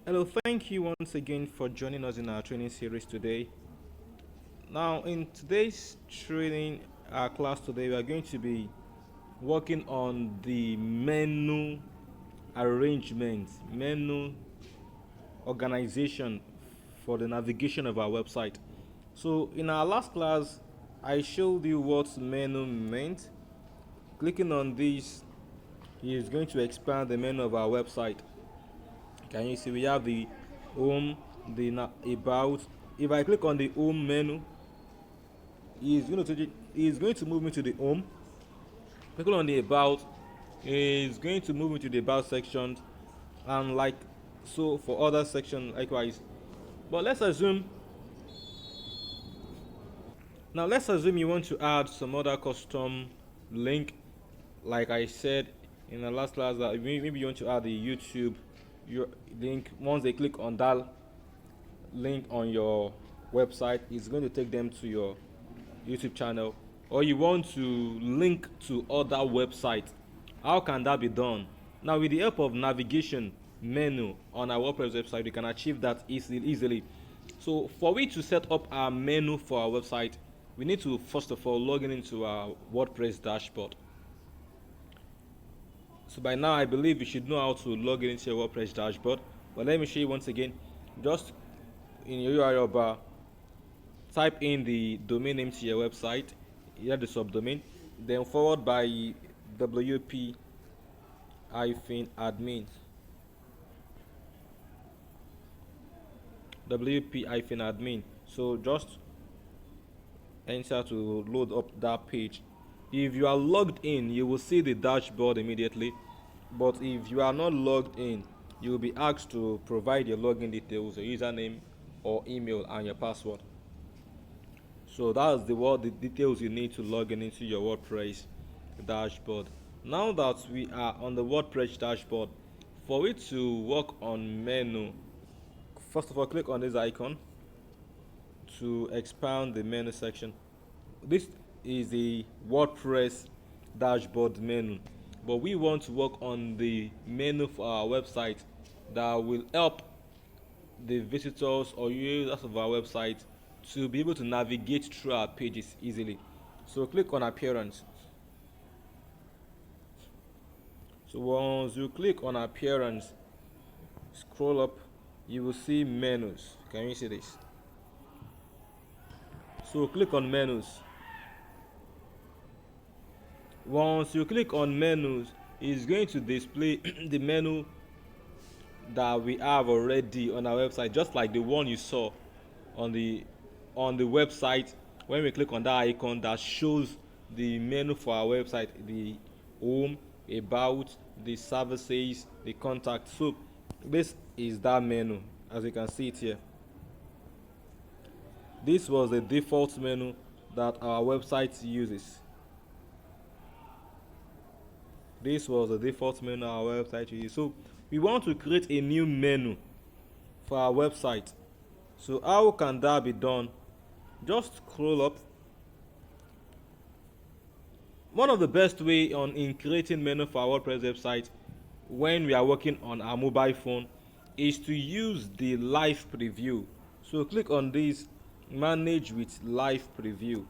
Hello, thank you once again for joining us in our training series today. Now, in today's training class today, we are going to be working on the menu arrangement, menu organization for the navigation of our website. So, in our last class, I showed you what menu meant. Clicking on this is going to expand the menu of our website. Can you see we have the home, the about. If I click on the home menu, is going to move me to the home. Click on the about, is going to move me to the about section, and like so for other section likewise. But let's assume you want to add some other custom link, like I said in the last class that maybe you want to add the YouTube your link. Once they click on that link on your website, it's going to take them to your YouTube channel, or you want to link to other websites. How can that be done? Now, with the help of navigation menu on our WordPress website, we can achieve that easily. So, for we to set up our menu for our website, we need to first of all log in into our WordPress dashboard. So by now, I believe you should know how to log in into your WordPress dashboard. But let me show you once again. Just in your URL bar, type in the domain name to your website, here the subdomain, then forward by WP admin. WP admin. So just enter to load up that page. If you are logged in, you will see the dashboard immediately. But if you are not logged in, you will be asked to provide your login details, your username or email, and your password. So that's the details you need to log in into your WordPress dashboard. Now that we are on the WordPress dashboard, for it to work on menu, first of all click on this icon to expand the menu section. This is the WordPress dashboard menu, but we want to work on the menu for our website that will help the visitors or users of our website to be able to navigate through our pages easily. So click on appearance. So once you click on appearance, scroll up, you will see menus. Can you see this? So click on menus. Once you click on menus, it's going to display the menu that we have already on our website, just like the one you saw on the website. When we click on that icon that shows the menu for our website, the home, about, the services, the contact. So this is that menu, as you can see it here. This was the default menu that our website uses. This was the default menu our website uses. So we want to create a new menu for our website. So how can that be done? Just scroll up. One of the best way in creating menu for our WordPress website when we are working on our mobile phone is to use the live preview. So click on this, manage with live preview.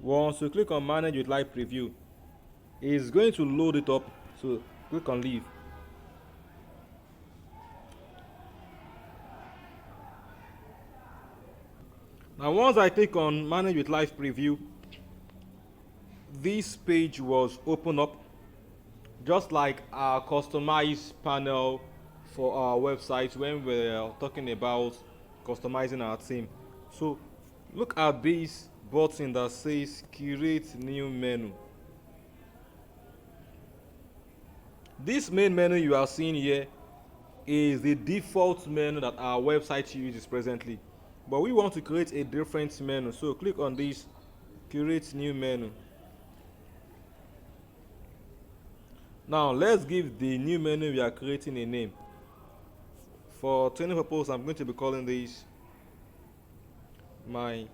Once you click on manage with live preview, it's going to load it up. So click on leave. Now once I click on manage with live preview, this page was open up just like our customized panel for our website when we're talking about customizing our theme. So look at this button that says create new menu. This main menu you are seeing here is the default menu that our website uses presently, but we want to create a different menu. So click on this, create new menu. Now let's give the new menu we are creating a name. For training purpose, I'm going to be calling this my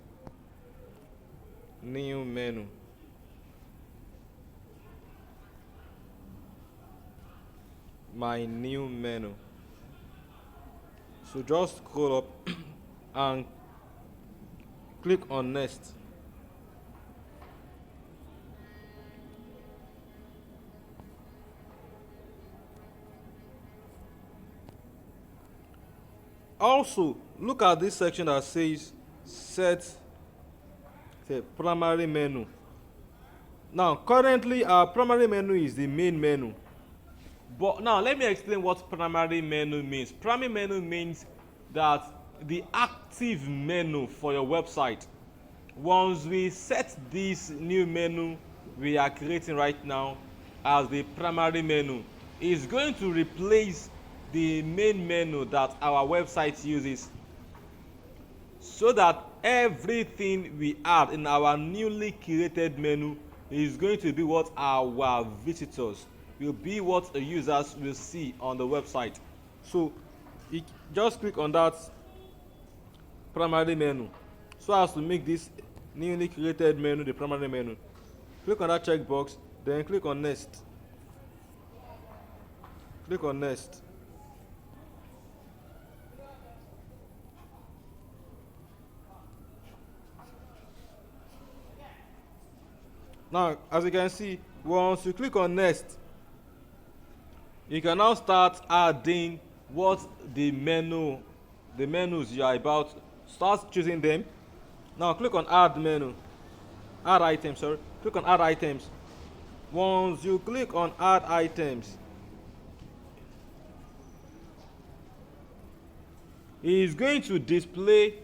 new menu. my new menu. So just scroll up and click on next. Also, look at this section that says set the primary menu. Now, currently our primary menu is the main menu. But now let me explain what primary menu means. Primary menu means that the active menu for your website. Once we set this new menu we are creating right now as the primary menu, it's going to replace the main menu that our website uses, so that everything we add in our newly created menu is going to be what our visitors will be, what the users will see on the website. So just click on that primary menu so as to make this newly created menu the primary menu. Click on that checkbox, then click on next. Click on next. Now, as you can see, once you click on next, you can now start adding what the menus you are about. Start choosing them. Now click on add menu, add items. Sorry, click on add items. Once you click on add items, it is going to display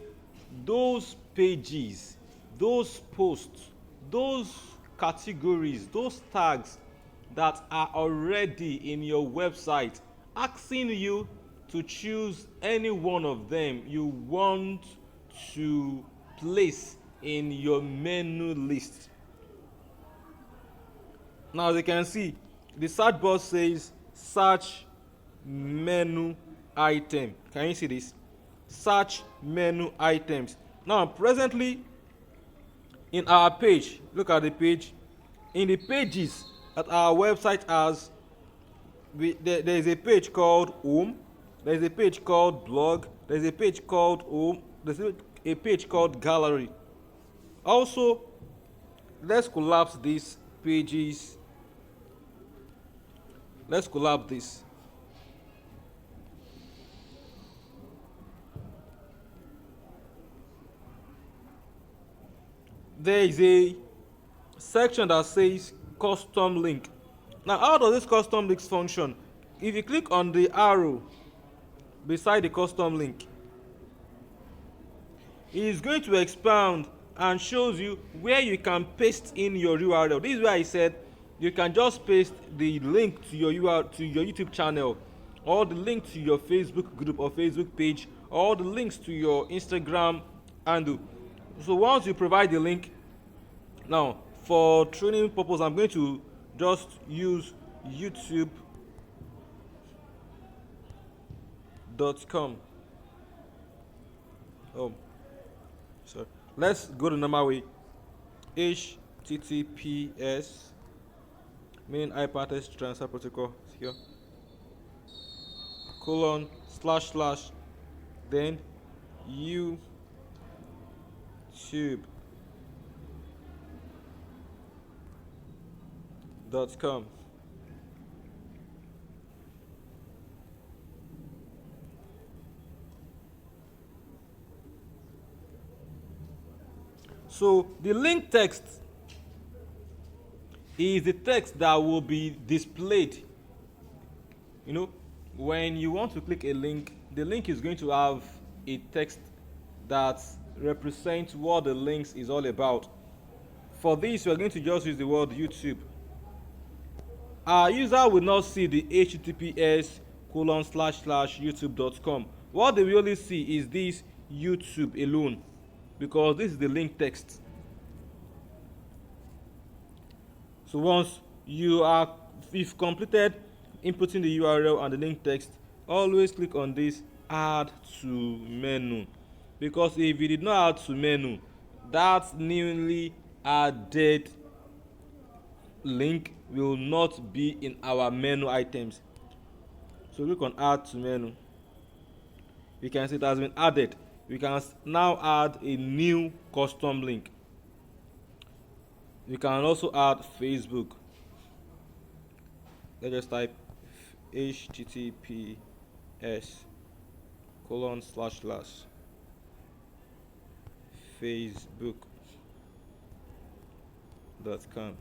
those pages, those posts, those categories, those tags that are already in your website, asking you to choose any one of them you want to place in your menu list. Now, as you can see, the search bar says search menu item. Can you see this? Search menu items. Now, presently in our page, look at the page. In the pages that our website has, there is a page called home, there is a page called blog, there is a page called home, there's a page called gallery. Also, let's collapse these pages. Let's collapse this. There is a section that says custom link. Now, how does this custom links function? If you click on the arrow beside the custom link, it is going to expand and shows you where you can paste in your URL. This is why I said you can just paste the link to your URL, to your YouTube channel, or the link to your Facebook group or Facebook page, or the links to your Instagram handle. So once you provide the link, now for training purpose I'm going to just use youtube.com. Sorry, let's go the normal way. HTTPS, meaning hypertext transfer protocol here, colon slash slash, then youtube.com. So the link text is the text that will be displayed. You know, when you want to click a link, the link is going to have a text that represents what the links is all about. For this, we are going to just use the word YouTube. Our user will not see the https colon slash slash youtube.com. What they will only see is this YouTube alone, because this is the link text. So once you've completed inputting the URL and the link text, always click on this add to menu, because if you did not add to menu, that newly added link will not be in our menu items. So click on add to menu. You can see it has been added. We can now add a new custom link. You can also add Facebook. Let's just type https://facebook.com.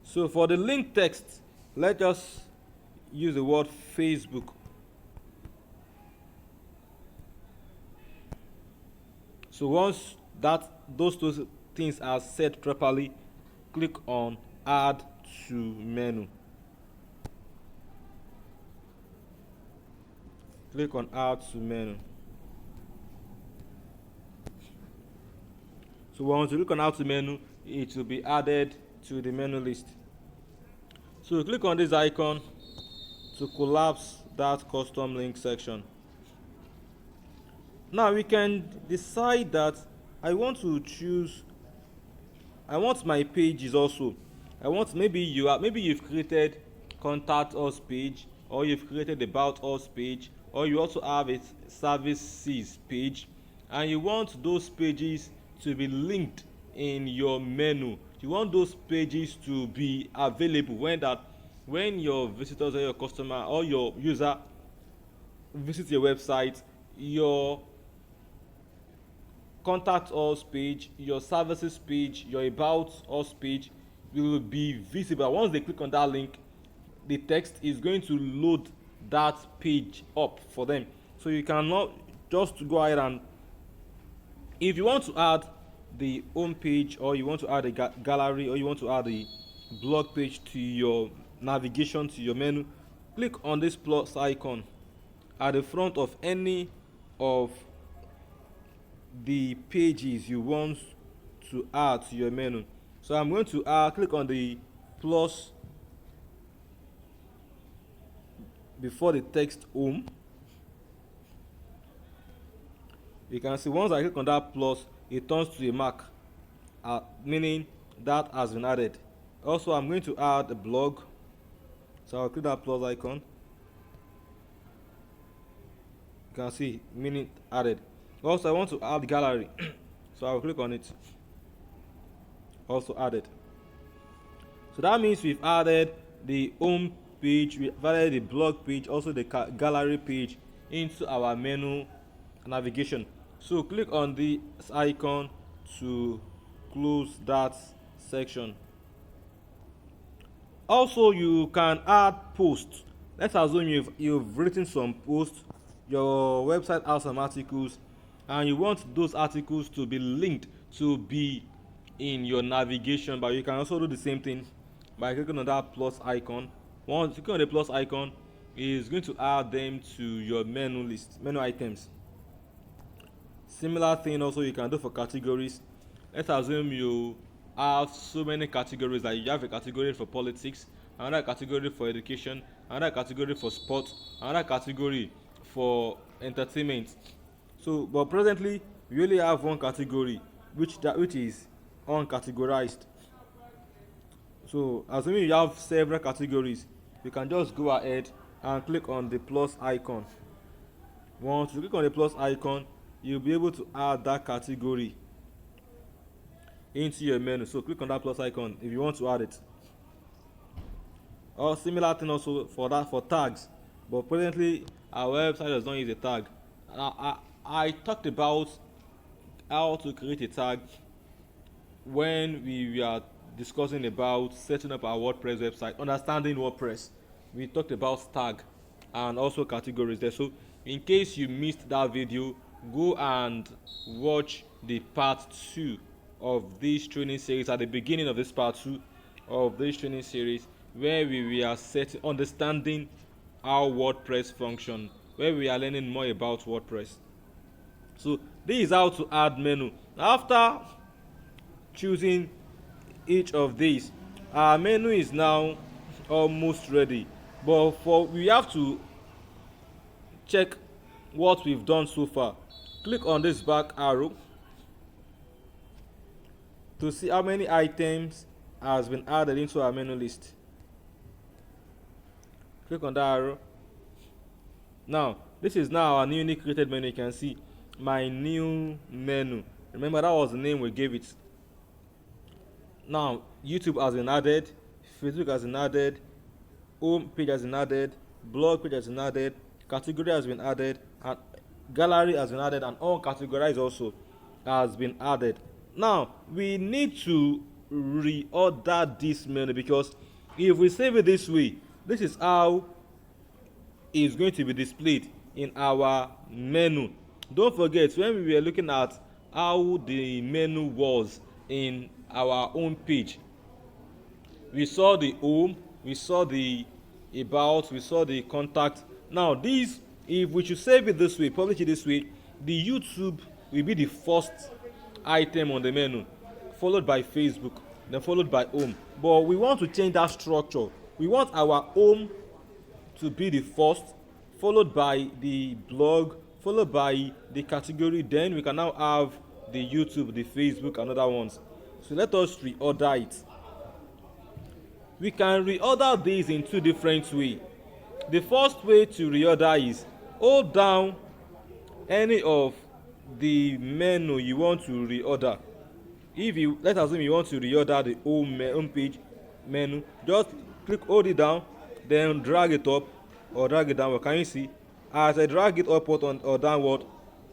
So for the link text, let's just use the word Facebook. So once those two things are set properly, click on add to menu. Click on add to menu. So once you click on add to menu, it will be added to the menu list. So click on this icon to collapse that custom link section. Now we can decide that I want my pages also. Maybe you've created contact us page, or you've created about us page, or you also have a services page, and you want those pages to be linked in your menu. You want those pages to be available when your visitors or your customer or your user visit your website, your contact us page, your services page, your about us page will be visible. Once they click on that link, the text is going to load that page up for them. So you cannot just go ahead and, if you want to add the home page, or you want to add a gallery, or you want to add a blog page to your navigation to your menu, click on this plus icon at the front of any of the pages you want to add to your menu. So I'm going to click on the plus before the text home. You can see once I click on that plus, it turns to a mark, meaning that has been added. Also, I'm going to add a blog, so I'll click that plus icon. You can see meaning added. Also, I want to add gallery, so I'll click on it. Also added. So that means we've added the home page, we've added the blog page, also the gallery page into our menu navigation. So click on this icon to close that section. Also, you can add posts. Let's assume you've written some posts, your website has some articles, and you want those articles to be linked to be in your navigation. But you can also do the same thing by clicking on that plus icon. Once you click on the plus icon, it is going to add them to your menu items. Similar thing also you can do for categories. Let's assume you have so many categories, that you have a category for politics, another category for education, another category for sport, another category for entertainment. So, but presently we only have one category, which is uncategorized. So assuming you have several categories, you can just go ahead and click on the plus icon. Once you click on the plus icon, you'll be able to add that category into your menu. So click on that plus icon if you want to add it. Or similar thing also for tags, but presently our website does not use a tag. I talked about how to create a tag when we were discussing about setting up our WordPress website, understanding WordPress. We talked about tag and also categories there. So in case you missed that video, go and watch the part 2 of this training series, at the beginning of this part 2 of this training series, where we are understanding how WordPress functions, where we are learning more about WordPress. So this is how to add menu. After choosing each of these, our menu is now almost ready, but we have to check what we've done so far. click on this back arrow to see how many items has been added into our menu list. Click on that arrow. Now this is now our newly created menu. You can see my new menu. Remember, that was the name we gave it. Now YouTube has been added, Facebook has been added, home page has been added, blog page has been added, category has been added, and gallery has been added, and all categorized also has been added. Now we need to reorder this menu, because if we save it this way, this is how it's going to be displayed in our menu. Don't forget, when we were looking at how the menu was in our home page, we saw the home, we saw the about, we saw the contact. Now these, if we should save it this way, publish it this way, the YouTube will be the first item on the menu, followed by Facebook, then followed by home. But we want to change that structure. We want our home to be the first, followed by the blog, followed by the category, then we can now have the YouTube, the Facebook, and other ones. So let us reorder it. We can reorder these in two different ways. The first way to reorder is hold down any of the menu you want to reorder. If you, let's assume you want to reorder the home page menu, just hold it down, then drag it up or drag it downward. Can you see? As I drag it upward or downward,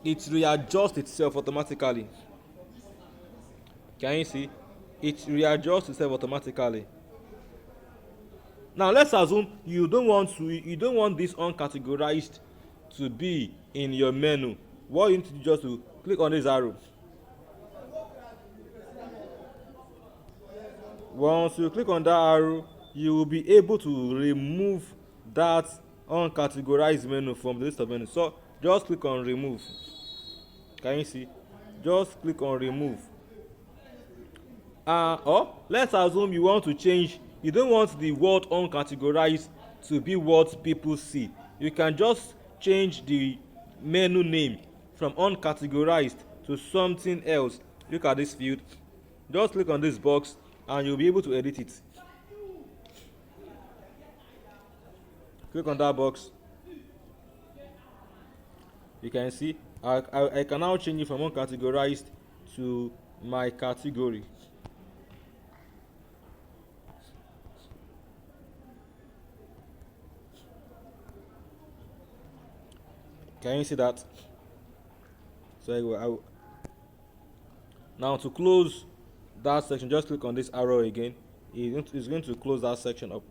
it readjusts itself automatically. Can you see? It readjusts itself automatically. Now let's assume you don't want this uncategorized to be in your menu. What you need to do, just to click on this arrow. Once you click on that arrow, you will be able to remove that uncategorized menu from the list of menus. So just click on remove. Can you see? Just click on remove. Or let's assume you want to change, you don't want the word uncategorized to be what people see. You can just change the menu name from uncategorized to something else. Look at this field. Just click on this box and you'll be able to edit it. Click on that box. You can see I can now change it from uncategorized to my category. Can you see that? So now to close that section, just click on this arrow again. It's going to close that section up.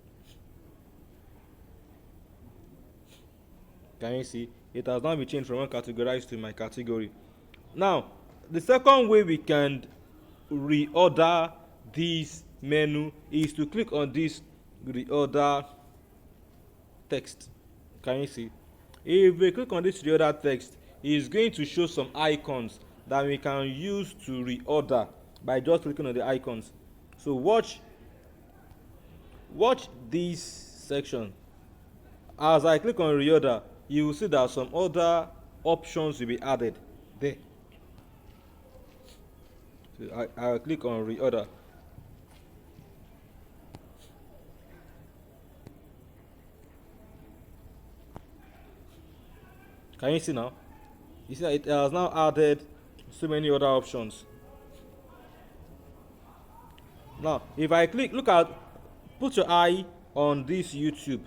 Can you see? It has now been changed from one categorized to my category. Now, the second way we can reorder this menu is to click on this reorder text. Can you see? If we click on this reorder text, it's going to show some icons that we can use to reorder by just clicking on the icons. So watch this section. As I click on reorder, you will see that some other options will be added there. So I'll click on reorder. Can you see now? You see that it has now added so many other options. Now, if I click, put your eye on this YouTube.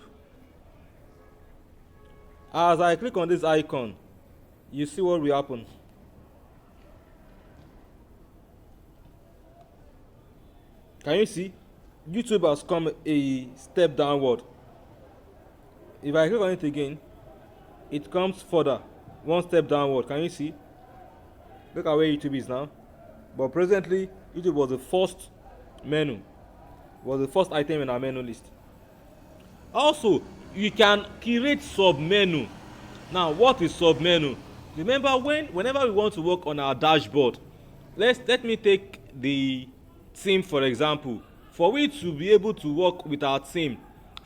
As I click on this icon, you see what will happen. Can you see? YouTube has come a step downward. If I click on it again, it comes further, one step downward. Can you see? Look at where YouTube is now. But presently, YouTube was the first menu, was the first item in our menu list. Also, you can create sub-menu. Now, what is sub-menu? Remember, whenever we want to work on our dashboard, let me take the theme for example. For we to be able to work with our theme,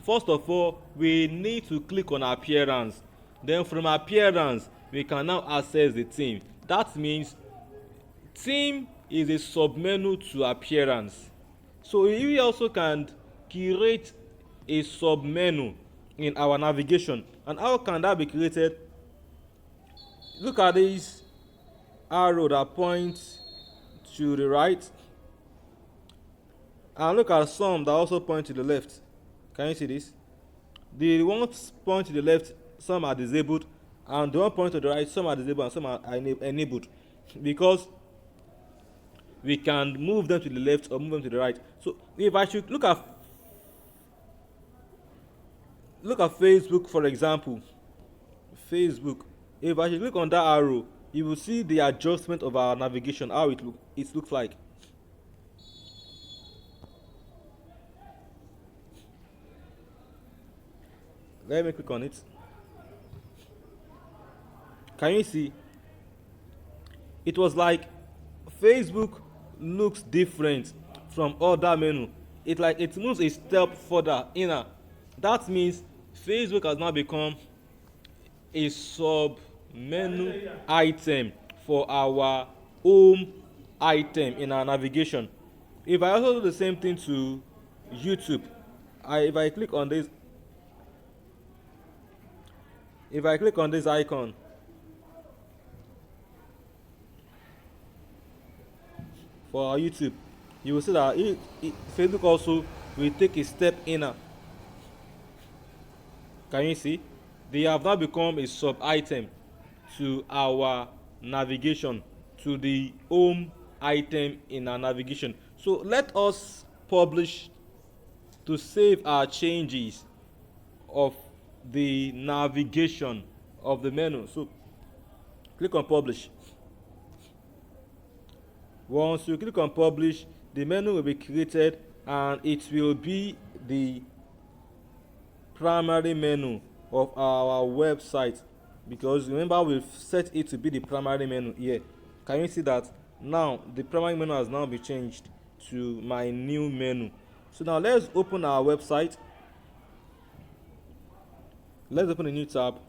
first of all, we need to click on appearance. Then from appearance, we can now access the theme. That means theme is a submenu to appearance. So we also can create a submenu in our navigation. And how can that be created? Look at this arrow that points to the right, and look at some that also point to the left. Can you see this? The ones point to the left, some are disabled, and the one point to the right, some are disabled and some are enabled, because we can move them to the left or move them to the right. So if I should look at Facebook, for example, Facebook, if I should click on that arrow, you will see the adjustment of our navigation, how it looks like. Let me click on it. Can you see? It was like Facebook looks different from other menu. It moves a step further inner. That means Facebook has now become a sub menu item for our home item in our navigation. If I also do the same thing to YouTube, if I click on this icon, for our YouTube, you will see that Facebook also will take a step inner. Can you see? They have now become a sub item to our navigation, to the home item in our navigation. So let us publish to save our changes of the navigation of the menu. So click on publish. Once you click on publish, the menu will be created and it will be the primary menu of our website, because remember we've set it to be the primary menu here. Can you see that? Now the primary menu has now been changed to my new menu. So now let's open our website. Let's open a new tab.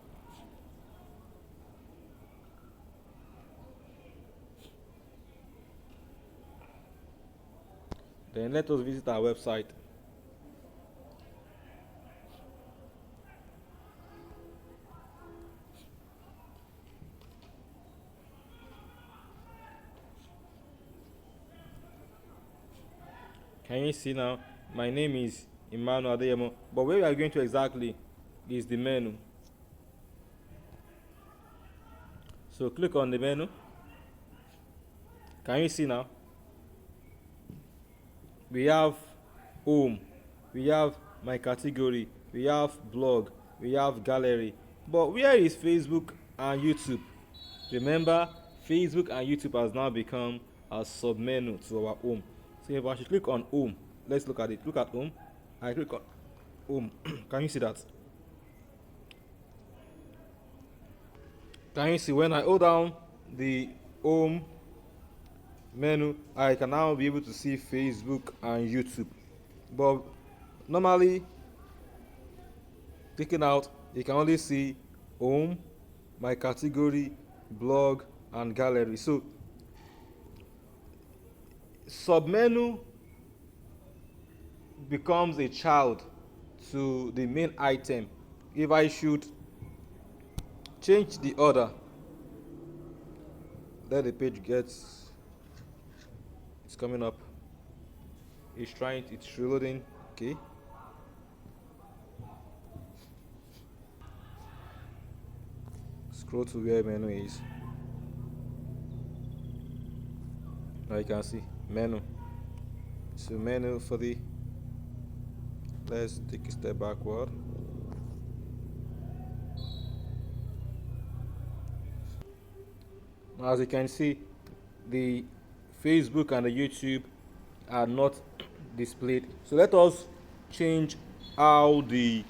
Then let us visit our website. Can you see now? My name is Emmanuel Adeyemo, but where we are going to exactly is the menu. So click on the menu. Can you see now? We have home, we have my category, we have blog, we have gallery. But where is Facebook and YouTube? Remember, Facebook and YouTube has now become a submenu to our home. So if I should click on home, let's look at it. Look at home. I click on home. Can you see that? Can you see when I hold down the home menu, I can now be able to see Facebook and YouTube. But normally, clicking out, you can only see home, my category, blog, and gallery. So submenu becomes a child to the main item. If I should change the order, let the page gets, it's coming up, it's reloading. Okay, scroll to where menu is. Now you can see menu. So menu for the, let's take a step backward. As you can see, the Facebook and the YouTube are not displayed. So let us change how the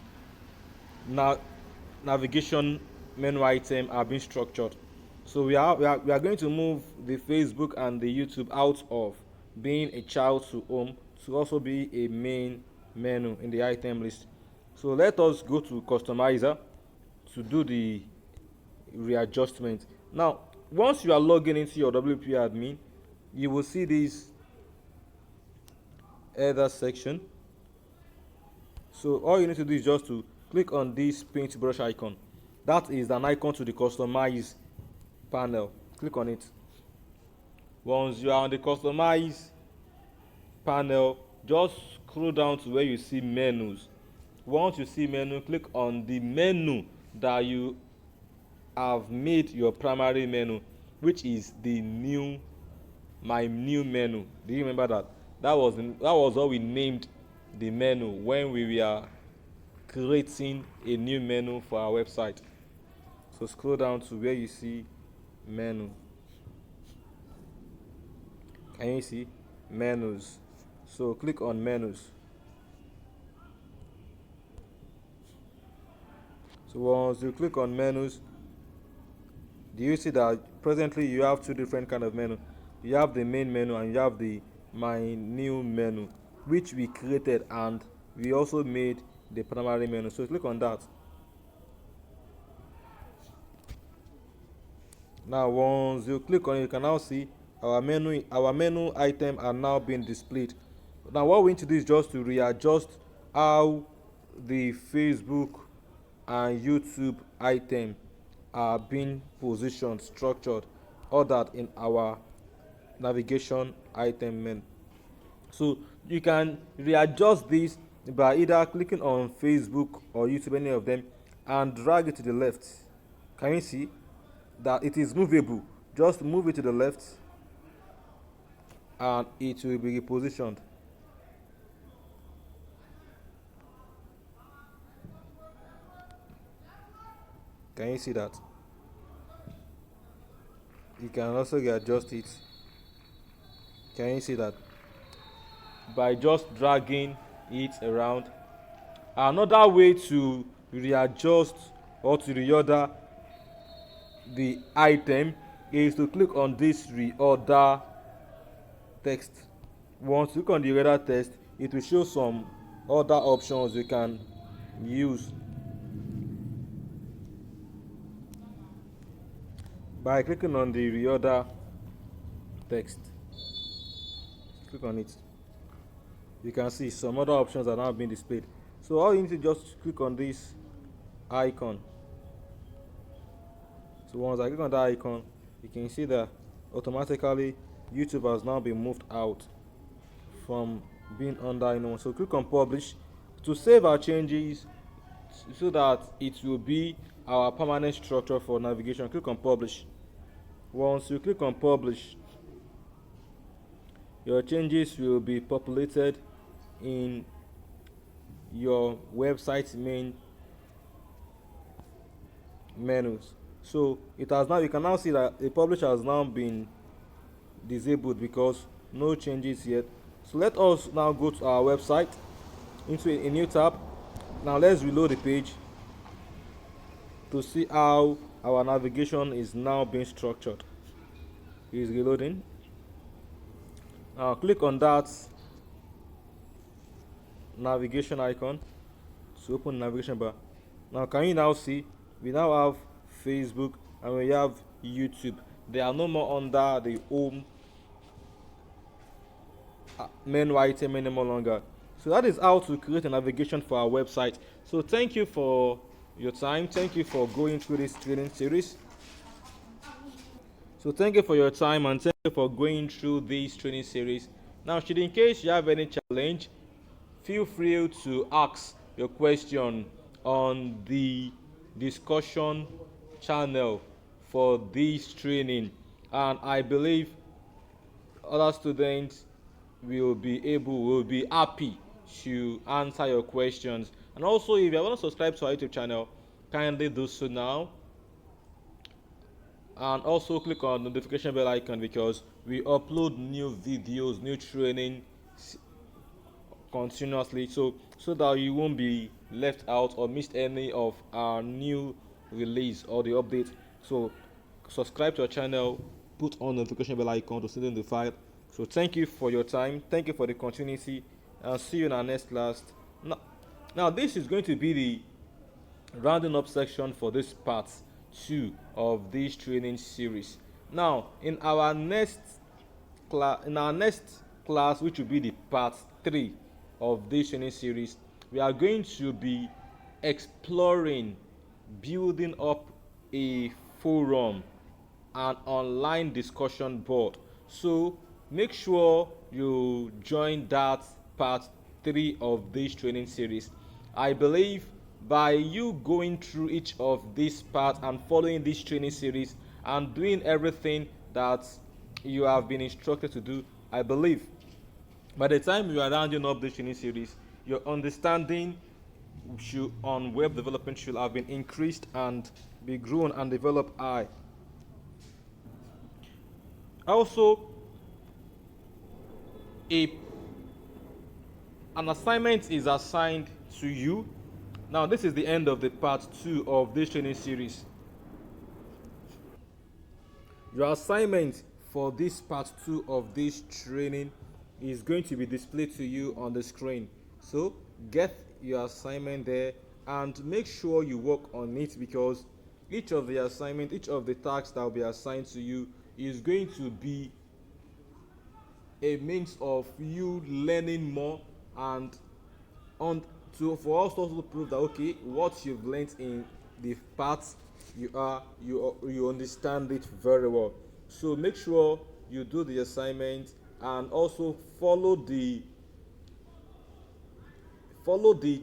navigation menu item are being structured. So we are going to move the Facebook and the YouTube out of being a child to home to also be a main menu in the item list. So let us go to customizer to do the readjustment. Now once you are logging into your WP admin, you will see this header section. So all you need to do is just to click on this paintbrush icon. That is an icon to the customize panel. Click on it. Once you are on the customize panel, just scroll down to where you see menus. Once you see menu, click on the menu that you have made your primary menu, which is the new my new menu. Do you remember that? That was what we named the menu when we were creating a new menu for our website. So scroll down to where you see menu. Can you see menus? So click on menus. So once you click on menus, do you see that presently you have two different kind of menu? You have the main menu and you have the my new menu, which we created, and we also made the primary menu. So click on that. Now once you click on it, you can now see our menu item are now being displayed. Now what we need to do is just to readjust how the Facebook and YouTube item are being positioned, structured, all that in our navigation item menu. So you can readjust this by either clicking on Facebook or YouTube, any of them, and drag it to the left. Can you see that it is movable? Just move it to the left and it will be repositioned. Can you see that? You can also readjust it. Can you see that? By just dragging it around. Another way to readjust or to reorder the item is to click on this reorder text. Once you click on the reorder text, it will show some other options you can use. By clicking on the reorder text, click on it, you can see some other options are now being displayed. So all you need to just click on this icon. So once I click on that icon, you can see that automatically YouTube has now been moved out from being under anyone. So click on publish to save our changes so that it will be our permanent structure for navigation. Click on publish. Once you click on publish, your changes will be populated in your website's main menus. So it has now, you can now see that the publish has now been disabled because no changes yet. So let us now go to our website into a new tab. Now let's reload the page to see how our navigation is now being structured. It is reloading. Now click on that navigation icon to open the navigation bar. Now can you now see we now have Facebook and we have YouTube. They are no more under the home menu item any more longer. So that is how to create a navigation for our website. So thank you for your time. Thank you for going through this training series. So thank you for your time and thank you for going through this training series. Now, should in case you have any challenge, feel free to ask your question on the discussion channel for this training, and I believe other students will be happy to answer your questions. And also, if you want to subscribe to our YouTube channel, kindly do so now, and also click on the notification bell icon because we upload new videos, new training continuously, so that you won't be left out or missed any of our new release or the update. So subscribe to our channel, put on the notification bell icon to stay notified. So thank you for your time, thank you for the continuity, and see you in our next class. Now this is going to be the rounding up section for this part 2 of this training series. Now, in our next class, which will be the part 3 of this training series, we are going to be exploring building up a forum, an online discussion board. So make sure you join that part 3 of this training series. I believe by you going through each of these parts and following this training series and doing everything that you have been instructed to do, I believe by the time you are rounding up this training series, your understanding on web development should have been increased and be grown and developed high. Also, a an assignment is assigned to you. Now, this is the end of the part 2 of this training series. Your assignment for this part 2 of this training is going to be displayed to you on the screen. So get your assignment there and make sure you work on it, because each of the assignment, each of the tasks that will be assigned to you is going to be a means of you learning more, and on for us to also prove that okay, what you've learned in the parts you understand it very well. So make sure you do the assignment and also follow the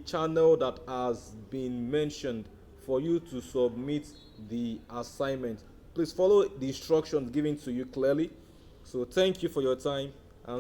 channel that has been mentioned for you to submit the assignment. Please follow the instructions given to you clearly. So thank you for your time.